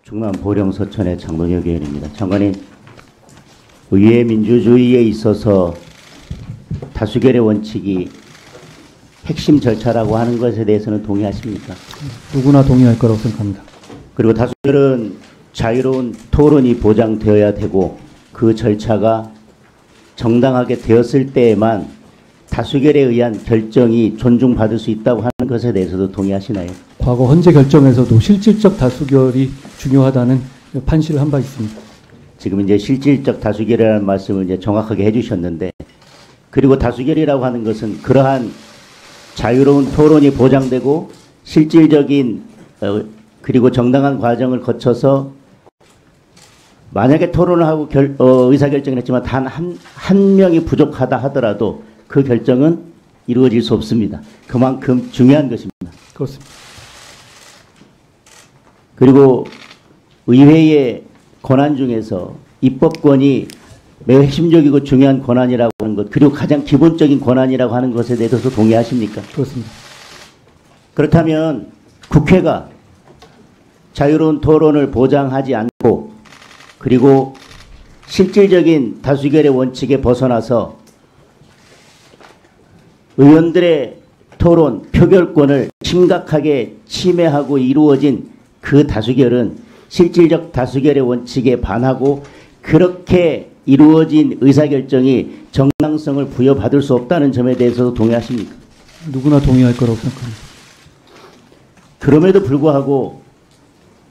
충남 보령서천의 장동혁 의원입니다. 장관님, 의회 민주주의에 있어서 다수결의 원칙이 핵심 절차라고 하는 것에 대해서는 동의하십니까? 누구나 동의할 거라고 생각합니다. 그리고 다수결은 자유로운 토론이 보장되어야 되고 그 절차가 정당하게 되었을 때에만 다수결에 의한 결정이 존중받을 수 있다고 하는 것에 대해서도 동의하시나요? 과거 헌재 결정에서도 실질적 다수결이 중요하다는 판시를 한 바 있습니다. 지금 이제 실질적 다수결이라는 말씀을 이제 정확하게 해주셨는데, 그리고 다수결이라고 하는 것은 그러한 자유로운 토론이 보장되고 실질적인 그리고 정당한 과정을 거쳐서 만약에 토론을 하고 의사결정을 했지만 단 한 명이 부족하다 하더라도 그 결정은 이루어질 수 없습니다. 그만큼 중요한 것입니다. 그렇습니다. 그리고 의회의 권한 중에서 입법권이 매우 핵심적이고 중요한 권한이라고 하는 것, 그리고 가장 기본적인 권한이라고 하는 것에 대해서 동의하십니까? 그렇습니다. 그렇다면 국회가 자유로운 토론을 보장하지 않고 그리고 실질적인 다수결의 원칙에 벗어나서 의원들의 토론, 표결권을 심각하게 침해하고 이루어진 그 다수결은 실질적 다수결의 원칙에 반하고 그렇게 이루어진 의사결정이 정당성을 부여받을 수 없다는 점에 대해서도 동의하십니까? 누구나 동의할 거라고 생각합니다. 그럼에도 불구하고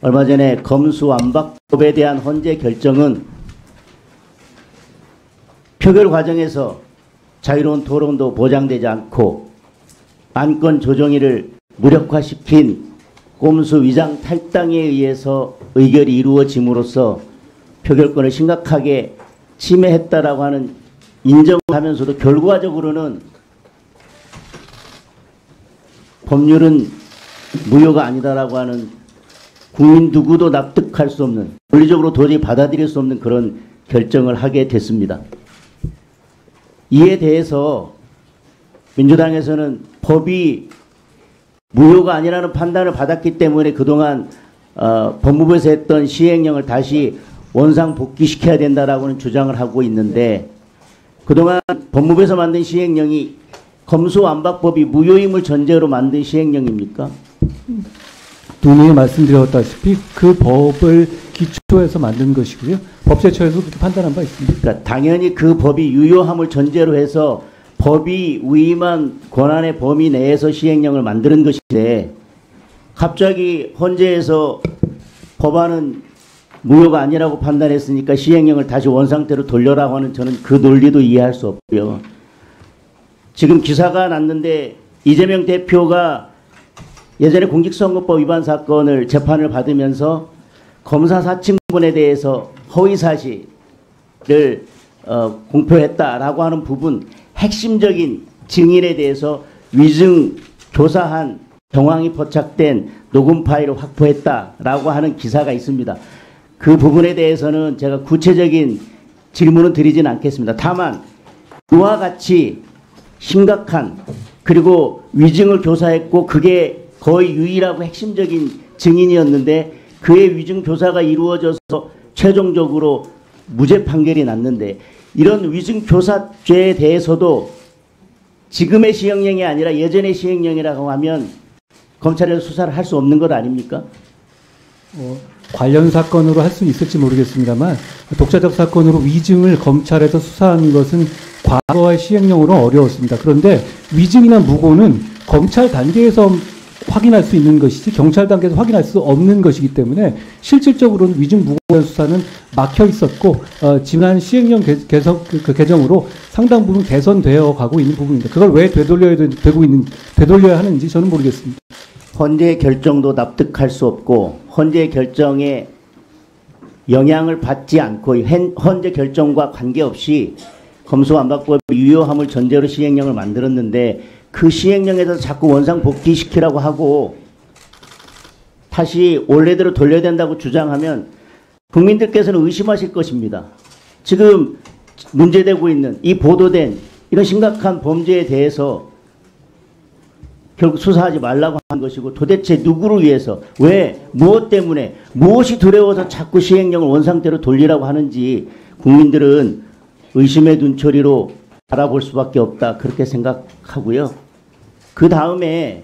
얼마 전에 검수완박법에 대한 헌재 결정은 표결 과정에서 자유로운 토론도 보장되지 않고 안건 조정위를 무력화시킨 꼼수 위장 탈당에 의해서 의결이 이루어짐으로써 표결권을 심각하게 침해했다라고 하는 인정을 하면서도 결과적으로는 법률은 무효가 아니다라고 하는 국민 누구도 납득할 수 없는, 논리적으로 도저히 받아들일 수 없는 그런 결정을 하게 됐습니다. 이에 대해서 민주당에서는 법이 무효가 아니라는 판단을 받았기 때문에 그동안 법무부에서 했던 시행령을 다시 원상 복귀시켜야 된다라고는 주장을 하고 있는데, 그동안 법무부에서 만든 시행령이 검수완박법이 무효임을 전제로 만든 시행령입니까? 분명히 말씀드렸다시피 그 법을 기초해서 만든 것이고요. 법제처에서 그렇게 판단한 바 있습니다. 그러니까 당연히 그 법이 유효함을 전제로 해서 법이 위임한 권한의 범위 내에서 시행령을 만드는 것인데, 갑자기 헌재에서 법안은 무효가 아니라고 판단했으니까 시행령을 다시 원상태로 돌려라고 하는, 저는 그 논리도 이해할 수 없고요. 지금 기사가 났는데 이재명 대표가 예전에 공직선거법 위반 사건을 재판을 받으면서 검사 사칭분에 대해서 허위사실을 공표했다라고 하는 부분, 핵심적인 증인에 대해서 위증 조사한 정황이 포착된 녹음 파일을 확보했다라고 하는 기사가 있습니다. 그 부분에 대해서는 제가 구체적인 질문은 드리진 않겠습니다. 다만 이와 같이 심각한, 그리고 위증을 교사했고 그게 거의 유일하고 핵심적인 증인이었는데 그의 위증 교사가 이루어져서 최종적으로 무죄 판결이 났는데, 이런 위증 교사죄에 대해서도 지금의 시행령이 아니라 예전의 시행령이라고 하면 검찰에서 수사를 할 수 없는 것 아닙니까? 관련 사건으로 할 수는 있을지 모르겠습니다만, 독자적 사건으로 위증을 검찰에서 수사하는 것은 과거의 시행령으로 어려웠습니다. 그런데 위증이나 무고는 검찰 단계에서 확인할 수 있는 것이지 경찰 단계에서 확인할 수 없는 것이기 때문에 실질적으로는 위증 무고의 수사는 막혀 있었고, 지난 시행령 개정으로 상당 부분 개선되어 가고 있는 부분입니다. 그걸 왜 되돌려야 하는지 저는 모르겠습니다. 헌재 결정도 납득할 수 없고 헌재 결정에 영향을 받지 않고 헌재 결정과 관계없이 검수완박법의 유효함을 전제로 시행령을 만들었는데, 그 시행령에서 자꾸 원상 복귀시키라고 하고 다시 원래대로 돌려야 된다고 주장하면 국민들께서는 의심하실 것입니다. 지금 문제되고 있는 이 보도된 이런 심각한 범죄에 대해서 결국 수사하지 말라고 한 것이고 도대체 누구를 위해서 왜 무엇 때문에 무엇이 두려워서 자꾸 시행령을 원상대로 돌리라고 하는지 국민들은 의심의 눈초리로 바라볼 수밖에 없다 그렇게 생각하고요. 그 다음에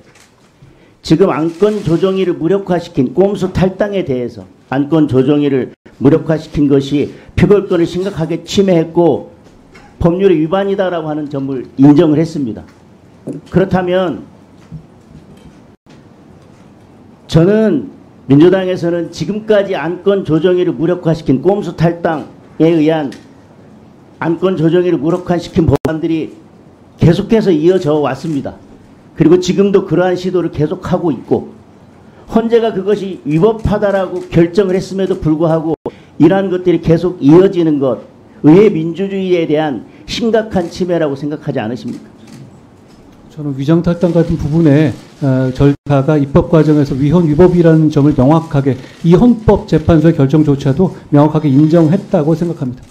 지금 안건 조정위를 무력화시킨 꼼수 탈당에 대해서 안건 조정위를 무력화시킨 것이 표결권을 심각하게 침해했고 법률의 위반이다라고 하는 점을 인정을 했습니다. 그렇다면 저는 민주당에서는 지금까지 안건 조정위를 무력화시킨 꼼수 탈당에 의한 안건 조정위를 무력화시킨 법안들이 계속해서 이어져 왔습니다. 그리고 지금도 그러한 시도를 계속하고 있고 헌재가 그것이 위법하다라고 결정을 했음에도 불구하고 이러한 것들이 계속 이어지는 것 의회 민주주의에 대한 심각한 침해라고 생각하지 않으십니까? 저는 위정탈당 같은 부분에 절차가 입법 과정에서 위헌 위법이라는 점을 명확하게 이 헌법재판소의 결정조차도 명확하게 인정했다고 생각합니다.